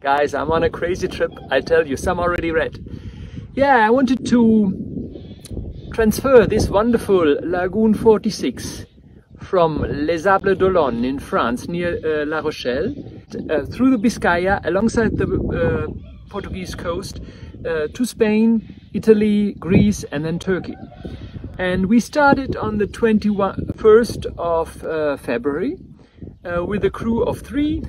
Guys, I'm on a crazy trip, I tell you, some already read. Yeah, I wanted to transfer this wonderful Lagoon 46 from Les Sables-d Olonne in France, near La Rochelle, through the Biscaya, alongside the Portuguese coast, to Spain, Italy, Greece, and then Turkey. And we started on the 21st of February with a crew of 3.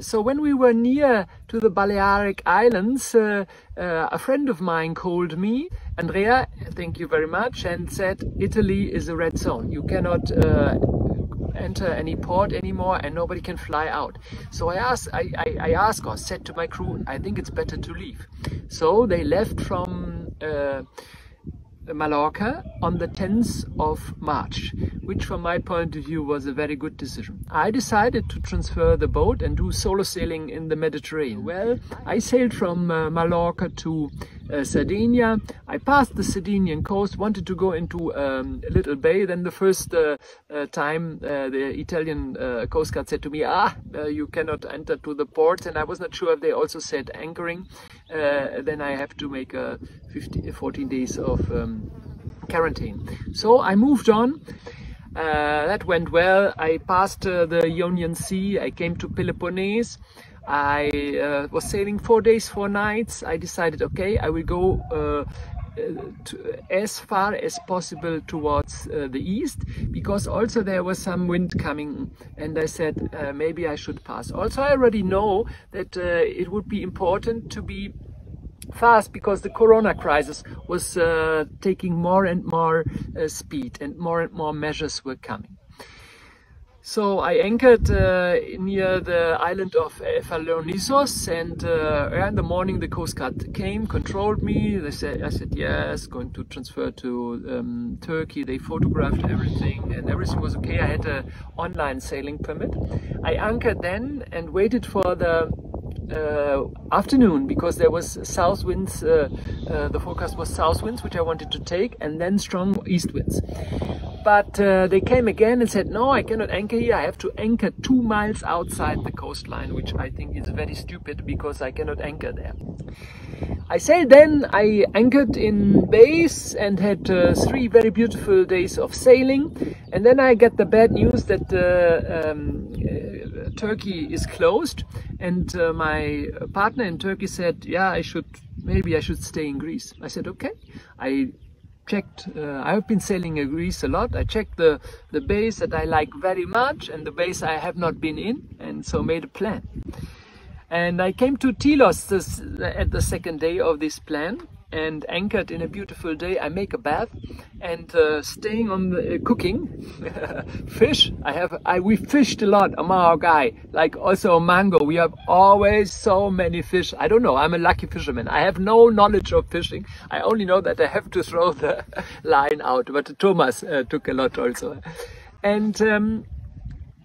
So when we were near to the Balearic Islands, a friend of mine called me, Andrea, thank you very much, and said Italy is a red zone. You cannot enter any port anymore and nobody can fly out. So I asked or said to my crew, I think it's better to leave. So they left from Mallorca on the 10th of March, which from my point of view was a very good decision. I decided to transfer the boat and do solo sailing in the Mediterranean. Well, I sailed from Mallorca to Sardinia. I passed the Sardinian coast, wanted to go into a little bay. Then the first time the Italian Coast Guard said to me, you cannot enter to the ports, and I was not sure if they also said anchoring. Then I have to make 14 days of quarantine. So I moved on. That went well. I passed the Ionian Sea. I came to Peloponnese. I was sailing 4 days, 4 nights. I decided, okay, I will go as far as possible towards the east, because also there was some wind coming, and I said maybe I should pass. Also, I already know that it would be important to be fast, because the corona crisis was taking more and more speed, and more measures were coming. So I anchored near the island of Ephalonisos, and in the morning the Coast Guard came, controlled me. I said yes, going to transfer to Turkey. They photographed everything and everything was okay. I had an online sailing permit. I anchored then and waited for the afternoon, because there was south winds. The forecast was south winds, which I wanted to take, and then strong east winds. But they came again and said, no, I cannot anchor here. I have to anchor 2 miles outside the coastline, which I think is very stupid, because I cannot anchor there. I sailed then. I anchored in bays and had 3 very beautiful days of sailing. And then I get the bad news that Turkey is closed. And my partner in Turkey said, yeah, maybe I should stay in Greece. I said, okay. I checked, I've been sailing in Greece a lot. I checked the bays that I like very much and the bays I have not been in, and so made a plan. And I came to Tilos at the second day of this plan and anchored in a beautiful day. I make a bath and staying on the cooking fish. We fished a lot, Amaro guy, like also mango. We have always so many fish. I don't know, I'm a lucky fisherman. I have no knowledge of fishing. I only know that I have to throw the line out, but Thomas took a lot also. And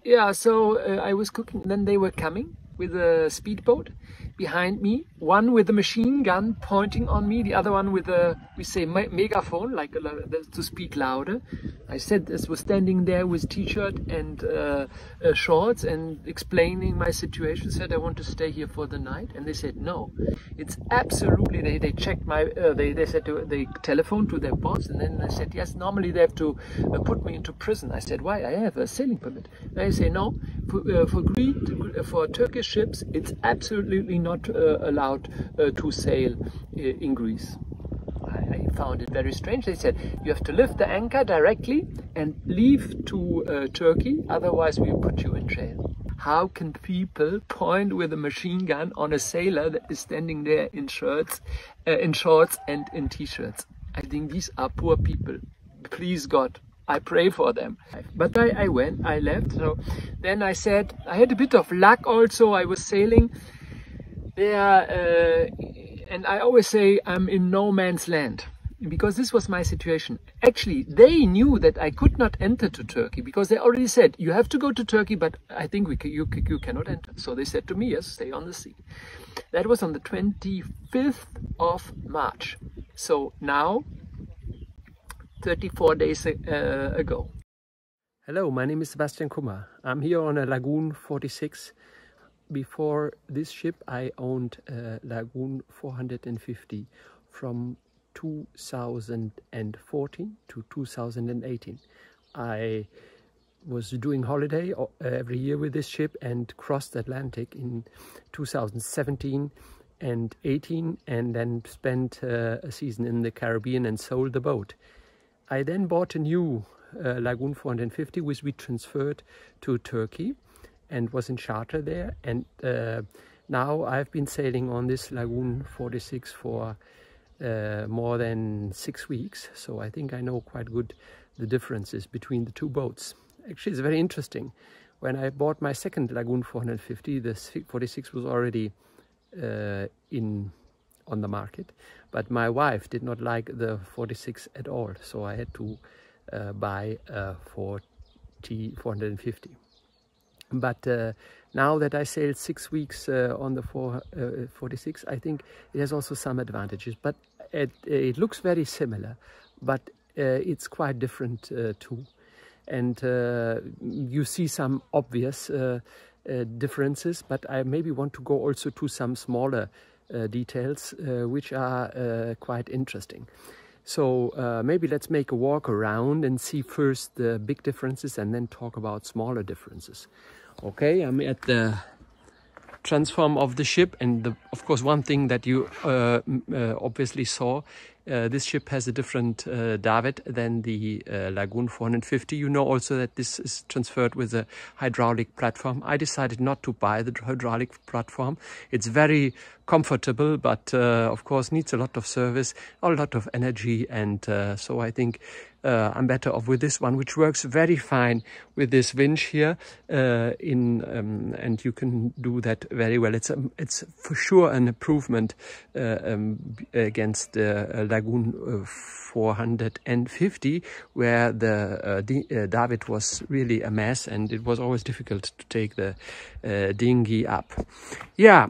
yeah, so I was cooking, then they were coming with a speedboat behind me, one with a machine gun pointing on me, the other one with a, we say, megaphone, like to speak louder. I said this, was standing there with t-shirt and shorts and explaining my situation, said I want to stay here for the night, and they said no, it's absolutely, they checked my, they said they telephoned to their boss, and then they said yes, normally they have to put me into prison. I said why? I have a sailing permit. They say no, for Turkish ships it's absolutely not allowed to sail in Greece. I found it very strange. They said you have to lift the anchor directly and leave to Turkey, otherwise we will put you in jail. How can people point with a machine gun on a sailor that is standing there in shorts and in t-shirts? I think these are poor people. Please God, I pray for them. But I left. So then I said, I had a bit of luck also. I was sailing there, and I always say I'm in no man's land, because this was my situation. Actually, they knew that I could not enter to Turkey, because they already said, you have to go to Turkey, but I think you cannot enter. So they said to me, yes, stay on the sea. That was on the 25th of March. So now, 34 days ago. Hello, my name is Sebastian Kummer. I'm here on a Lagoon 46 before this ship I owned Lagoon 450 from 2014 to 2018. I was doing holiday every year with this ship and crossed the Atlantic in 2017 and 18, and then spent a season in the Caribbean and sold the boat. I then bought a new Lagoon 450 which we transferred to Turkey and was in charter there, and now I've been sailing on this Lagoon 46 for more than 6 weeks, so I think I know quite good the differences between the two boats. Actually, it's very interesting. When I bought my second Lagoon 450, the 46 was already on the market, but my wife did not like the 46 at all, so I had to buy a 450. But now that I sailed 6 weeks on the 46, I think it has also some advantages, but it looks very similar, but it's quite different too. And you see some obvious differences, but I maybe want to go also to some smaller details which are quite interesting. So maybe let's make a walk around and see first the big differences and then talk about smaller differences. Okay, I'm at the transform of the ship, and of course one thing that you obviously saw, this ship has a different davit than the Lagoon 450. You know also that this is transferred with a hydraulic platform. I decided not to buy the hydraulic platform. It's very comfortable, but of course needs a lot of service, a lot of energy, and so I think I'm better off with this one, which works very fine with this winch here, and you can do that very well. It's for sure an improvement against the Lagoon 450, where the davit was really a mess, and it was always difficult to take the dinghy up. Yeah.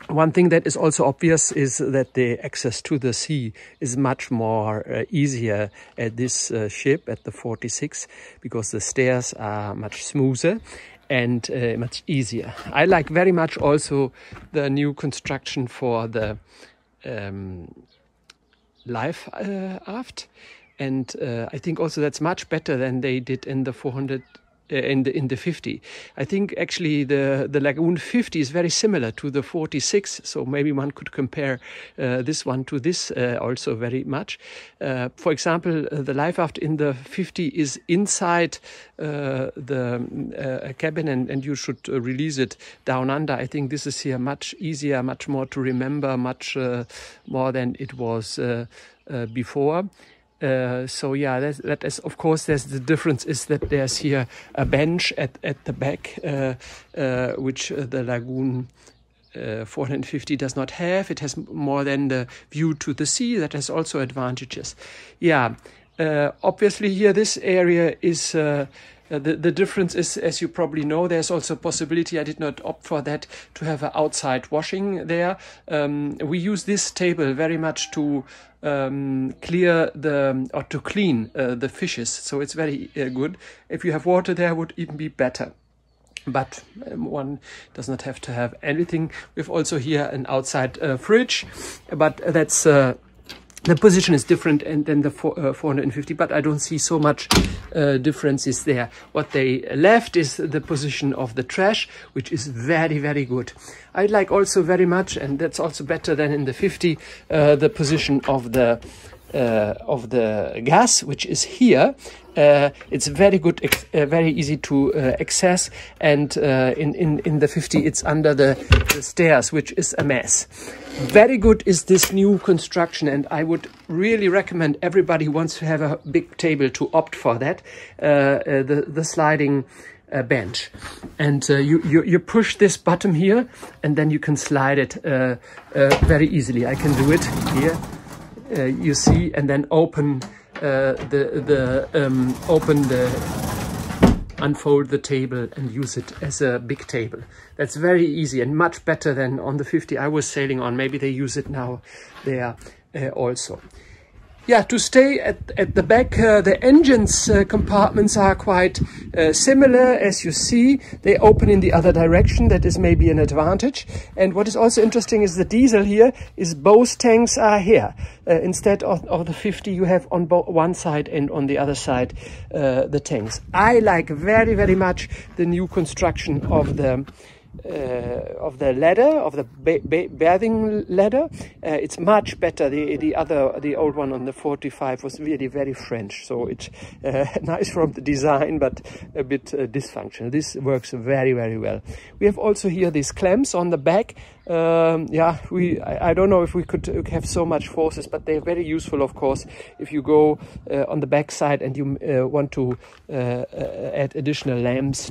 One thing that is also obvious is that the access to the sea is much more easier at this ship, at the 46, because the stairs are much smoother and much easier. I like very much also the new construction for the life aft, and I think also that's much better than they did in the 400. In the 50. I think actually the Lagoon 50 is very similar to the 46, so maybe one could compare this one to this also very much. For example, the life aft in the 50 is inside the cabin, and you should release it down under. I think this is here much easier, much more to remember, much more than it was before. So yeah, that is, of course, there's the difference is that there's here a bench at the back, which the Lagoon 450 does not have. It has more than the view to the sea. That has also advantages. Yeah, obviously here this area is the difference is, as you probably know, there's also a possibility, I did not opt for that, to have an outside washing there. We use this table very much to clear to clean the fishes, so it's very good. If you have water there, would even be better. But one does not have to have anything. We've also here an outside fridge, but that's the position is different than the 450, but I don't see so much differences there. What they left is the position of the trash, which is very, very good. I like also very much, and that's also better than in the 50, the position of the gas, which is here. It's very good, very easy to access, and in the 50 it's under the stairs, which is a mess. Very good is this new construction, and I would really recommend everybody who wants to have a big table to opt for that, the sliding bench. And you push this button here, and then you can slide it very easily. I can do it here. You see, and then unfold the table and use it as a big table. That's very easy and much better than on the 50 I was sailing on. Maybe they use it now there also. Yeah, to stay at the back, the engines compartments are quite similar. As you see, they open in the other direction. That is maybe an advantage. And what is also interesting is the diesel here is both tanks are here. Instead of the 50, you have on one side and on the other side the tanks. I like very, very much the new construction of the ladder, of the bathing ladder. It's much better. The old one on the 45 was really very French, so it's nice from the design, but a bit dysfunctional. This works very, very well. We have also here these clamps on the back. Yeah, I don't know if we could have so much forces, but they're very useful, of course, if you go on the back side and you want to add additional lines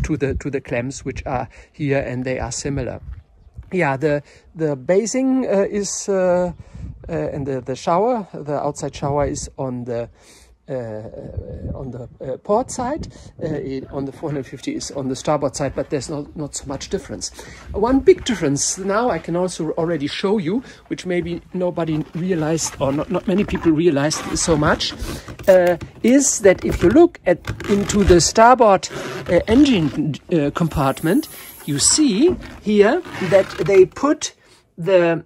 to the clamps, which are here, and they are similar. Yeah, the basing is and the shower, the outside shower is on the port side. On the 450 is on the starboard side, but there's not so much difference. One big difference now I can also already show you, which maybe nobody realized, or not many people realized so much, is that if you look into the starboard engine compartment, you see here that they put the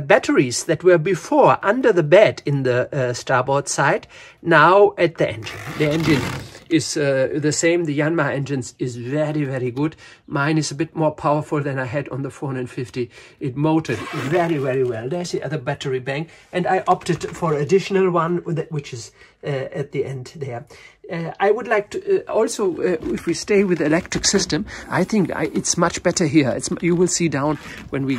batteries that were before under the bed in the starboard side now at the engine. The engine is the same. The Yanmar engines is very, very good. Mine is a bit more powerful than I had on the 450. It motored very, very well. There's the other battery bank, and I opted for additional one which is at the end there. I would like to also, if we stay with the electric system, I think it's much better here. You will see down when we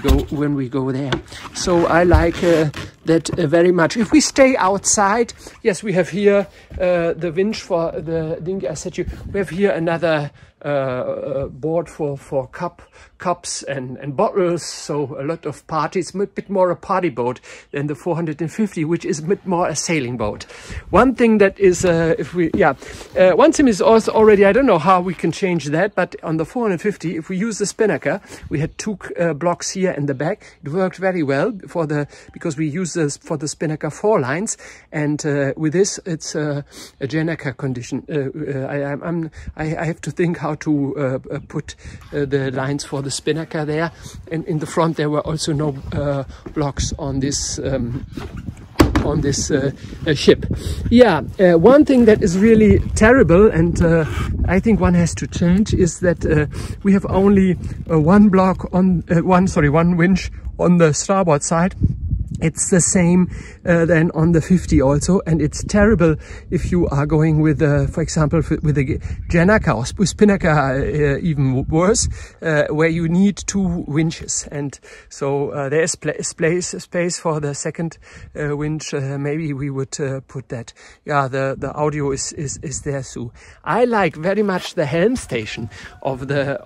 go there. So I like that very much. If we stay outside, yes, we have here the winch for the dinghy. I said we have here another board for cups and bottles, so a lot of parties. A bit more a party boat than the 450, which is a bit more a sailing boat. One thing that is one thing is also already, I don't know how we can change that, but on the 450, if we use the spinnaker, we had two blocks here in the back. It worked very well because we use this for the spinnaker 4 lines, and with this it's a Gennaker condition. I have to think how to put the lines for the spinnaker there, and in the front there were also no blocks on this ship. Yeah, one thing that is really terrible, and I think one has to change, is that we have only one block on one winch on the starboard side. It's the same then on the 50 also, and it's terrible if you are going with, for example, with a Gennaker or with spinnaker, even worse, where you need 2 winches, and so there's space for the second winch. Maybe we would put that. Yeah, the audio is there too. I like very much the helm station of the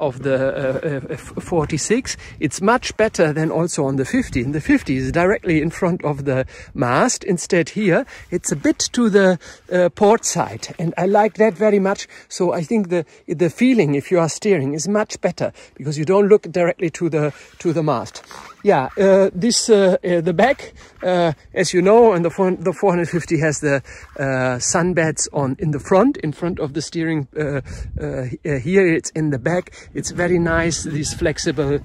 46. It's much better than also on the 50. And the 50 is directly in front of the mast. Instead here it's a bit to the port side, and I like that very much. So I think the feeling if you are steering is much better because you don't look directly to the mast. Yeah, the back, as you know, and the 450 has the sunbeds in front of the steering. Here it's in the back. It's very nice. These flexible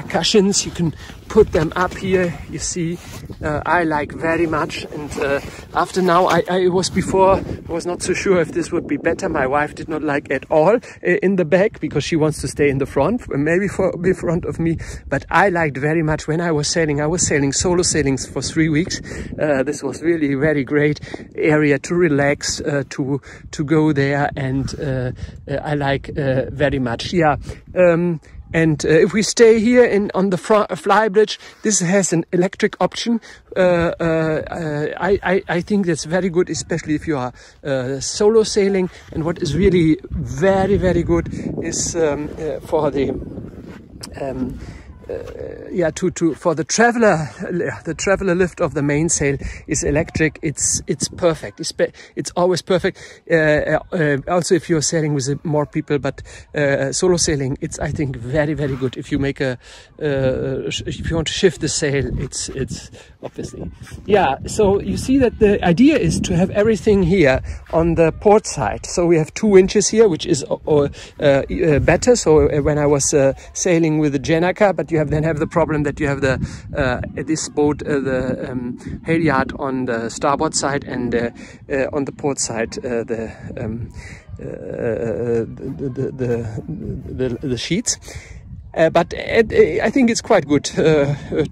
cushions, you can put them up here. You see, I like very much. And after now, I was not so sure if this would be better. My wife did not like at all in the back because she wants to stay in the front, maybe in front of me. But I liked very much when I was sailing solo sailings for 3 weeks. This was really very great area to relax, to go there, and I like very much. Yeah. And if we stay here on the fly bridge, this has an electric option. I think that's very good, especially if you are solo sailing. And what is really very, very good is for the for the traveler lift of the mainsail is electric. It's perfect. It's always perfect. Also, if you're sailing with more people, but solo sailing, it's, I think, very, very good. If you make if you want to shift the sail, it's obviously, yeah. So you see that the idea is to have everything here on the port side. So we have 2 winches here, which is better. So when I was sailing with the Göcek, but you then have the problem that you have the this boat, the halyard on the starboard side, and on the port side the sheets. But I think it's quite good.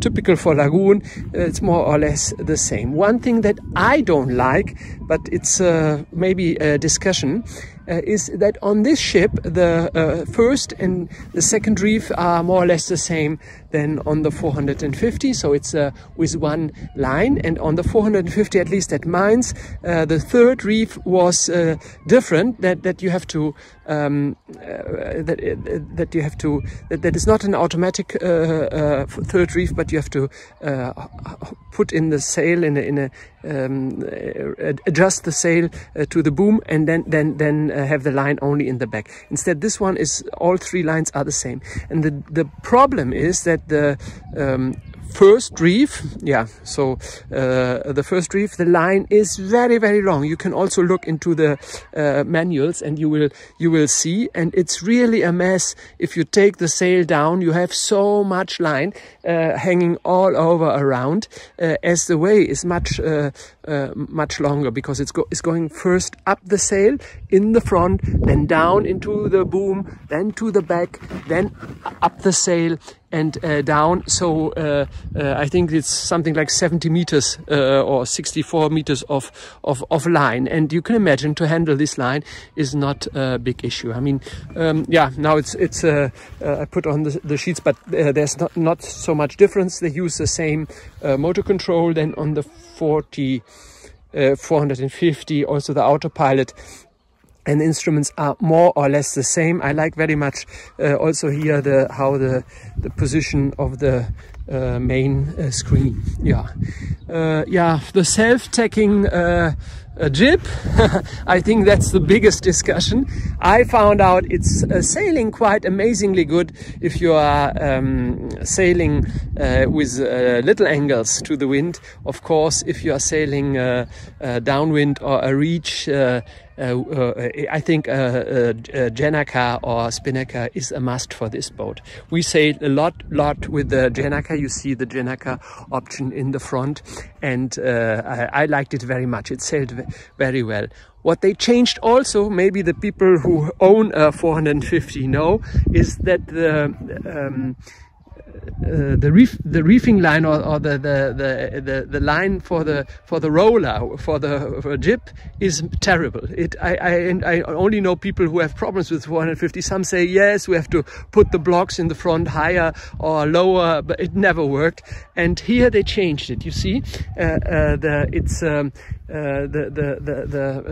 Typical for Lagoon, it's more or less the same. One thing that I don't like, but it's maybe a discussion, is that on this ship the first and the second reef are more or less the same than on the 450, so it's with one line. And on the 450, at least at mines, the third reef was different. That you have to that is not an automatic third reef, but you have to put in the sail adjust the sail to the boom, and then have the line only in the back. Instead, this one is, all 3 lines are the same. And the problem is that the first reef, the first reef, the line is very, very long. You can also look into the manuals, and you will see, and it's really a mess. If you take the sail down, you have so much line hanging all over around, as the way is much longer, because it's going first up the sail in the front, then down into the boom, then to the back, then up the sail and down. So I think it's something like 70 meters or 64 meters of line, and you can imagine to handle this line is not a big issue. I mean, now it's I put on the sheets, but there's not so much difference. They use the same motor control than on the 450, also the autopilot. And the instruments are more or less the same. I like very much also here how the position of the main screen. The self-tacking jib, I think that's the biggest discussion. I found out it's sailing quite amazingly good if you are sailing with little angles to the wind. Of course, if you are sailing downwind or a reach, I think a Göcek or Spinnaker is a must for this boat. We sailed a lot with the Göcek. You see the Göcek option in the front, and I liked it very much. It sailed very well. What they changed also, maybe the people who own a 450 know, is that the reefing line or the line for the roller, for the jib, is terrible. I only know people who have problems with 450. Some say yes, we have to put the blocks in the front higher or lower, but it never worked. And here they changed it. You see, the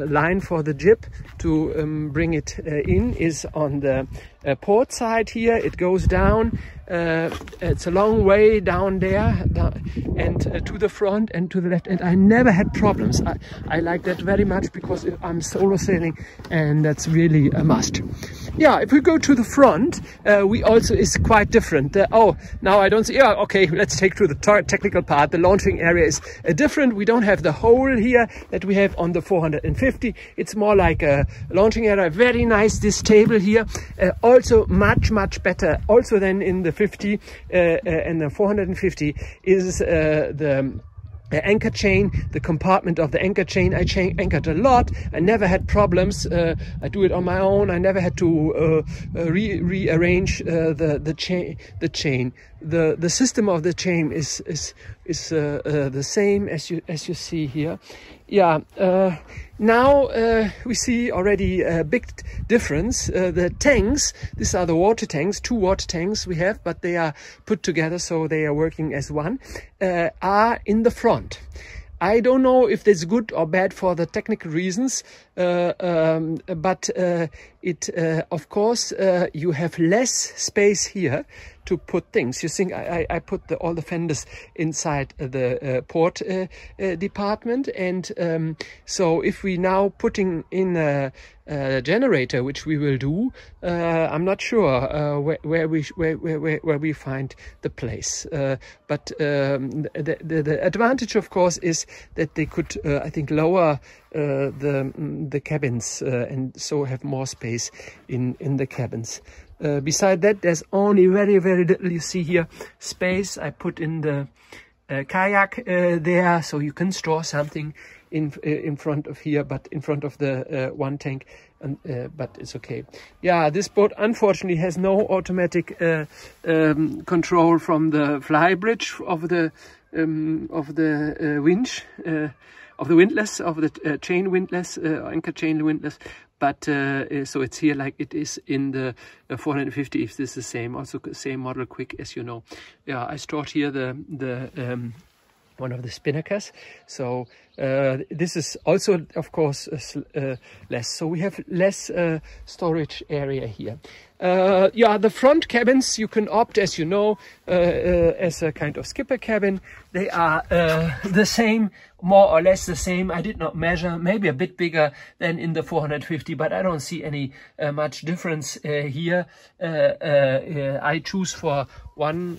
line for the jib to bring it in is on the port side here. It goes down. It's a long way down there, and to the front and to the left, and I never had problems. I like that very much because I'm solo sailing, and that's really a must. Yeah, if we go to the front, we also is quite different. Now I don't see. Yeah, okay, let's take to the technical part. The launching area is different. We don't have the hole here that we have on the 450. It's more like a launching area. Very nice, this table here. Also much better also than in the 50 and the 450 is the anchor chain, the compartment of the anchor chain. I anchored a lot. I never had problems. I do it on my own. I never had to rearrange the chain. The system of the chain is the same as you see here. Yeah. Now we see already a big difference. The tanks, these are the water tanks, 2 water tanks we have, but they are put together so they are working as one, are in the front. I don't know if that's good or bad for the technical reasons. but of course you have less space here to put things. You think I put all the fenders inside the port department, and so if we now putting in a generator, which we will do, I'm not sure where we find the place. But the advantage, of course, is that they could, I think, lower the cabins and so have more space in the cabins. Beside that, there's only very little, you see here, space. I put in the kayak there, so you can store something in front of here, but in front of the one tank, but it's okay. Yeah, this boat unfortunately has no automatic control from the fly bridge of the winch, of the windlass, of the chain windlass, anchor chain windlass. But so it's here like it is in the 450. If this is the same, also same model, quick, as you know. Yeah, I stored here the one of the spinnakers. So this is also, of course, less. So we have less storage area here. Yeah, the front cabins you can opt, as you know, as a kind of skipper cabin. They are the same, more or less the same. I did not measure, maybe a bit bigger than in the 450, but I don't see any much difference here. I choose for one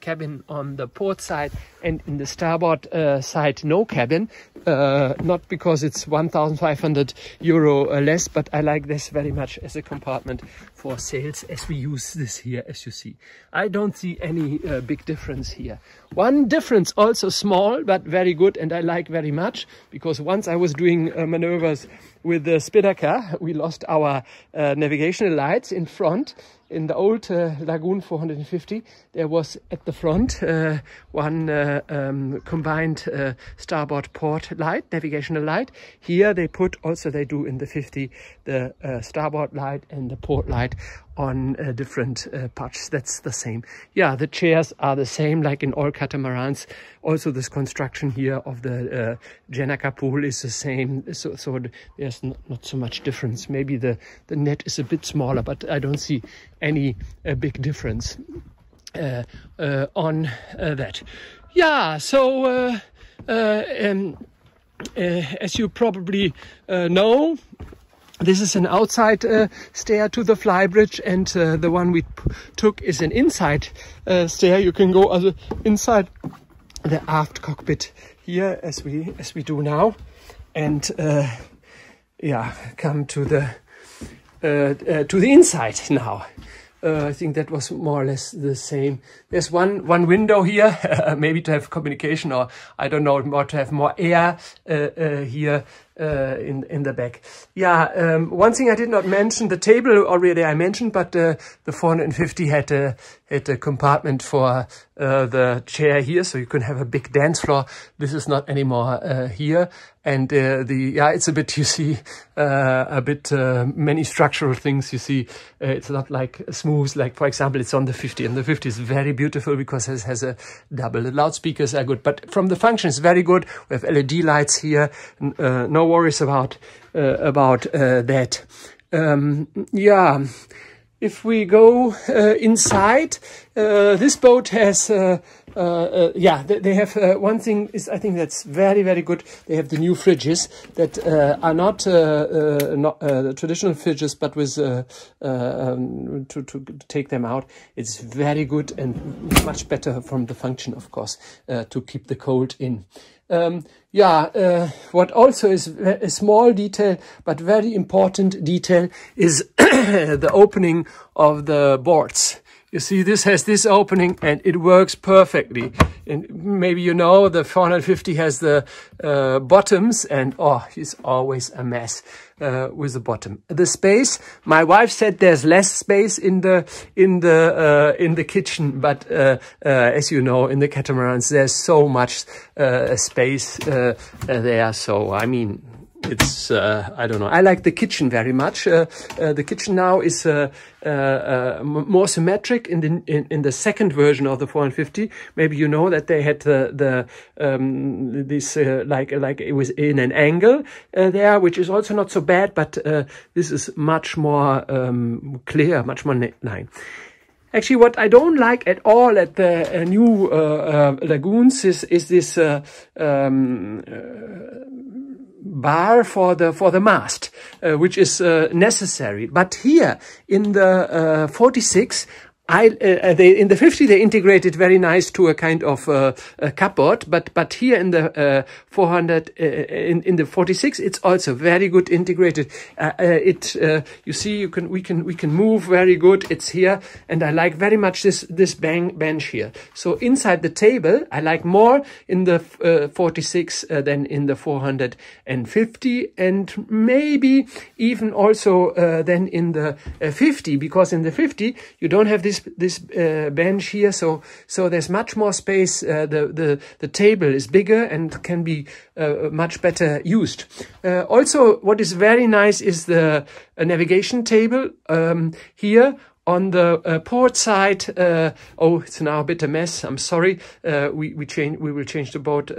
cabin on the port side, and in the starboard side no cabin. Not because it's 1,500 euro less, but I like this very much as a compartment for sails, as we use this here, as you see. I don't see any big difference here. One difference, also small, but very good, and I like very much, because once I was doing maneuvers with the spinnaker, we lost our navigational lights in front. In the old Lagoon 450, there was at the front one combined starboard port light, navigational light. Here they put, also they do in the 50, the starboard light and the port light on different parts. That's the same. Yeah, the chairs are the same, like in all catamarans. Also, this construction here of the Genaka pool is the same. So there's not so much difference. Maybe the net is a bit smaller, but I don't see any big difference on that. Yeah, so as you probably know, this is an outside stair to the flybridge, and the one we took is an inside stair. You can go also inside the aft cockpit here, as we do now, and yeah, come to the inside now. I think that was more or less the same. There's one window here, maybe to have communication, or I don't know, more to have more air here in the back. Yeah, one thing I did not mention, the table already I mentioned, but the 450 had a compartment for the chair here, so you can have a big dance floor. This is not anymore here. And yeah, it's a bit, you see, a bit many structural things. You see, it's not like smooth, like for example, it's on the 50, and the 50 is very beautiful because it has a double. The loudspeakers are good, but from the function it's very good. We have LED lights here, no worries about that. Yeah. If we go inside, this boat has, yeah, they have one thing is, I think that's very good. They have the new fridges that are not the traditional fridges, but with to take them out. It's very good and much better from the function, of course, to keep the cold in. Yeah, what also is a small detail, but very important detail, is the opening of the boards. You see, this has this opening and it works perfectly. And maybe you know the 450 has the bottoms, and oh, it's always a mess with the bottom. The space, my wife said there's less space in the kitchen, but as you know, in the catamarans there's so much space there. So I mean, it's I don't know. I like the kitchen very much. The kitchen now is more symmetric in the second version of the 450. Maybe you know that they had this like it was in an angle there, which is also not so bad, but this is much more clear, much more nice. Actually, what I don't like at all at the new lagoons is this bar for the mast, which is necessary. But here in the 46, in the 50 they integrated very nice to a kind of a cupboard, but here in the 400 in the 46 it's also very good integrated. You see, we can move very good. It's here, and I like very much this bench here. So inside the table I like more in the 46 than in the 450, and maybe even also than in the 50, because in the 50 you don't have this bench here, so there's much more space. The table is bigger and can be much better used. Also, what is very nice is the navigation table here. On the port side, oh, it's now a bit a mess. I'm sorry. We will change the boat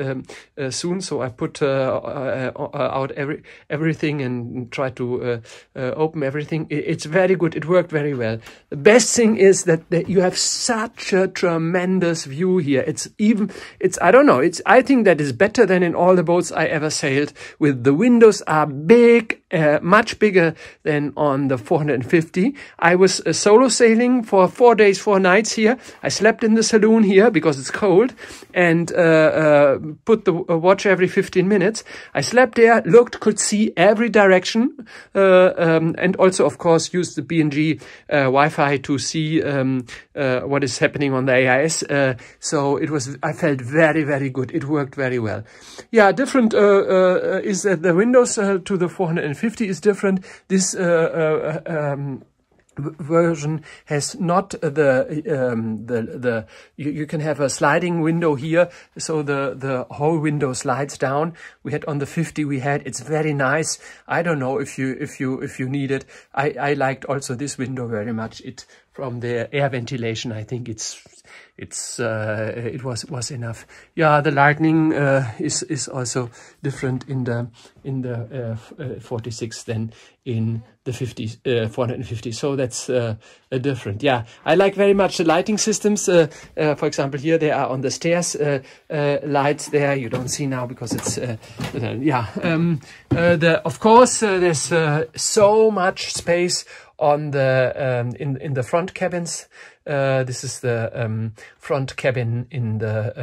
soon. So I put out everything and try to open everything. It's very good. It worked very well. The best thing is that you have such a tremendous view here. I don't know. I think that is better than in all the boats I ever sailed with. The windows are big, much bigger than on the 450. I was solo sailing for 4 days, 4 nights here. I slept in the saloon here because it's cold, and put the watch every 15 minutes. I slept there, could see every direction, and also, of course, used the B&G Wi-Fi to see what is happening on the AIS. So I felt very, very good. It worked very well. Yeah, different is that the windows to the 450 is different. This version has not you can have a sliding window here, so the whole window slides down. We had on the 50, it's very nice. I don't know if you need it. I liked also this window very much. From the air ventilation, I think it was enough. Yeah, the lightning is also different in the 46 than in the 450. So that's different. Yeah, I like very much the lighting systems. For example, here they are on the stairs. Lights there you don't see now because it's of course there's so much space on the in the front cabins. This is the front cabin in the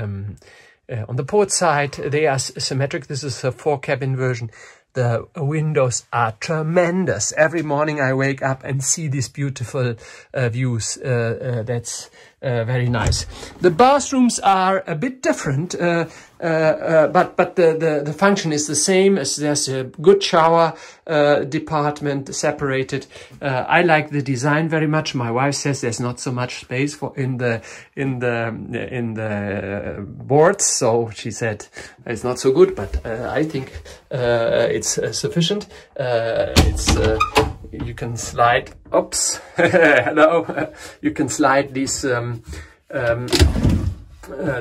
on the port side. They are symmetric. This is a 4-cabin version. The windows are tremendous. Every morning I wake up and see these beautiful views. That's very nice. The bathrooms are a bit different, but the function is the same. As there's a good shower department separated. I like the design very much. My wife says there's not so much space in the boards, so she said it's not so good. But I think it's sufficient. You can slide. Oops, hello. You can slide these.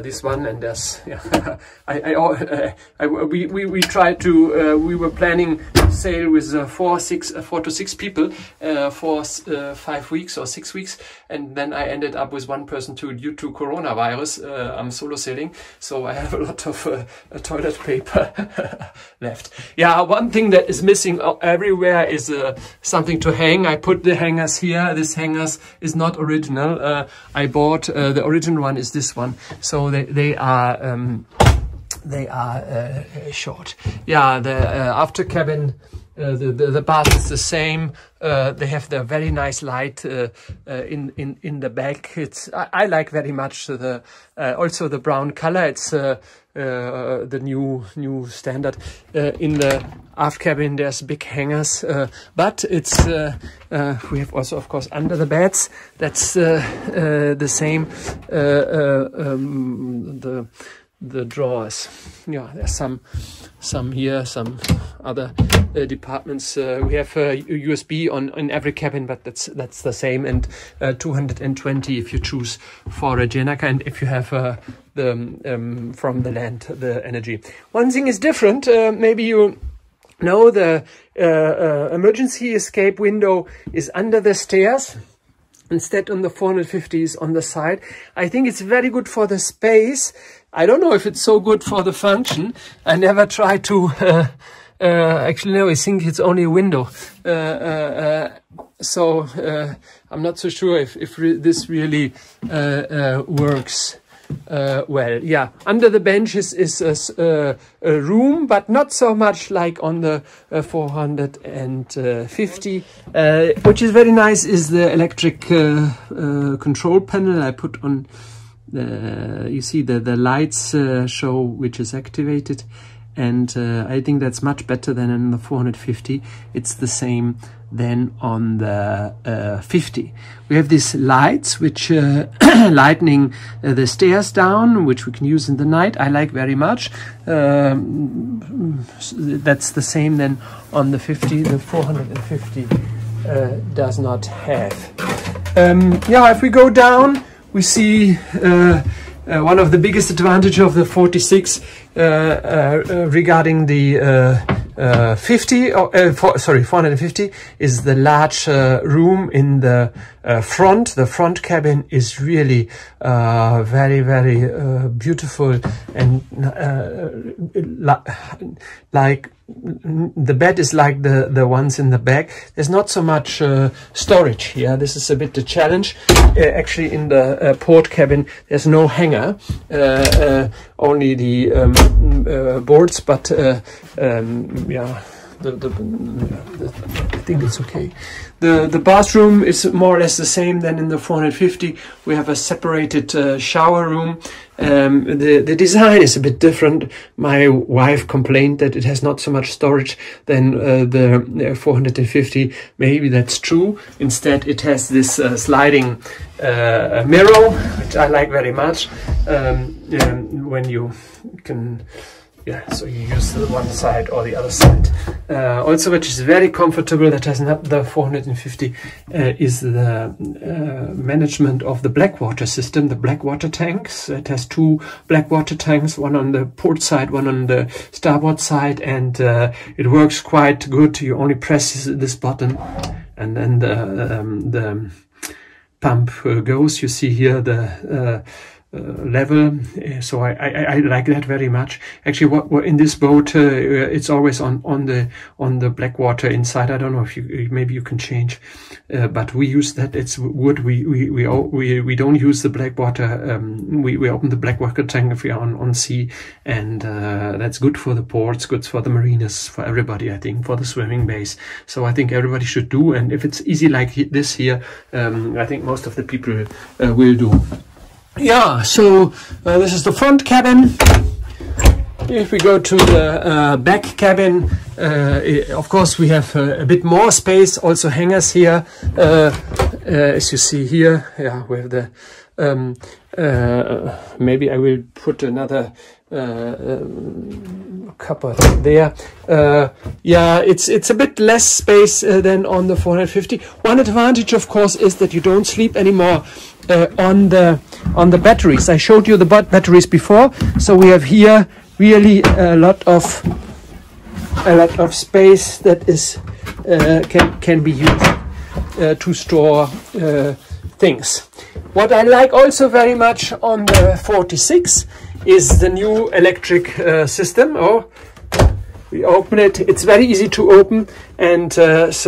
This one, and there's we tried to we were planning to sail with 4 to 6 people for 5 weeks or 6 weeks, and then I ended up with 1 person due to coronavirus. I'm solo sailing, so I have a lot of toilet paper left. Yeah, one thing that is missing everywhere is something to hang. I put the hangers here. This hangers is not original. I bought the original one is this one. So they are short. Yeah, the after cabin, the bath is the same. They have the very nice light in the back. I like very much also the brown color. It's the new standard. In the aft cabin there's big hangers, but it's we have also, of course, under the beds. That's the same. the drawers. Yeah, there's some here, some other departments. We have a USB in every cabin, but that's the same, and 220 if you choose for a Göcek, and if you have the from the land the energy. One thing is different. Maybe you know the emergency escape window is under the stairs. Instead, on the 450 is on the side. I think it's very good for the space. I don't know if it's so good for the function. I never tried to, actually no, I think it's only a window. So I'm not so sure if this really works well. Yeah, under the bench is a room, but not so much like on the 450. Which is very nice is the electric control panel. I put on, you see the lights show which is activated, and I think that's much better than in the 450. It's the same than on the 50. We have these lights which lightening the stairs down, which we can use in the night. I like very much. That's the same then on the 50. The 450 does not have. Yeah, if we go down, we see one of the biggest advantage of the 46 regarding the 450 is the large room in the front. The front cabin is really very beautiful, and like the bed is like the ones in the back. There's not so much storage here. This is a bit the challenge. Actually, in the port cabin, there's no hanger, only the boards, but yeah, I think it's okay. The bathroom is more or less the same than in the 450. We have a separated shower room. The design is a bit different. My wife complained that it has not so much storage than the 450. Maybe that's true. Instead, it has this sliding mirror, which I like very much. When you can, yeah, so you use the one side or the other side. Also, which is very comfortable, that has not the 450, is the management of the blackwater system, the blackwater tanks. It has two blackwater tanks, one on the port side, one on the starboard side, and it works quite good. You only press this button, and then the pump goes. You see here the level, so I like that very much. Actually, what in this boat, it's always on the blackwater inside. I don't know if maybe you can change, but we use that. It's wood. We don't use the blackwater. We open the blackwater tank if we are on sea, and that's good for the ports, good for the mariners, for everybody. I think for the swimming bays. So I think everybody should do. And if it's easy like this here, I think most of the people will do. Yeah, so this is the front cabin. If we go to the back cabin, of course we have a bit more space, also hangers here, as you see here. Yeah, we have the maybe I will put another cupboard there. Yeah, it's a bit less space than on the 450. One advantage, of course, is that you don't sleep anymore on the batteries. I showed you the batteries before, so we have here really a lot of space that is can be used to store things. What I like also very much on the 46 is the new electric system. Oh, we open it. It's very easy to open, and it's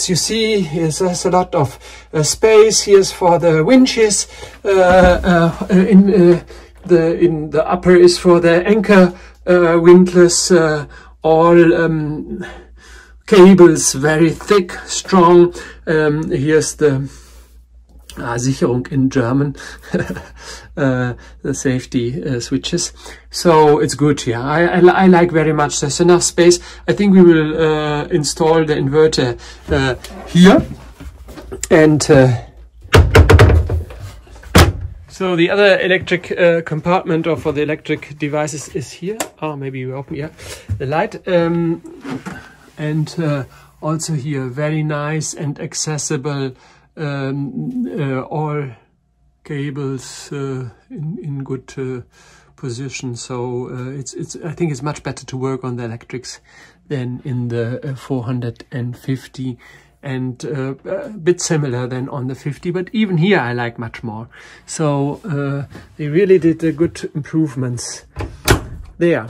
you see there's a lot of space. Here's for the winches. In the upper is for the anchor windlass. All cables, very thick, strong. Here's the Sicherung in German, the safety switches. So it's good here. I like very much. There's enough space. I think we will install the inverter here, and So the other electric compartment or for the electric devices is here. Oh, maybe you open, yeah, the light. And also here, very nice and accessible, all cables in good position. So I think it's much better to work on the electrics than in the 450, and a bit similar than on the 50, but even here I like much more. So they really did good improvements there.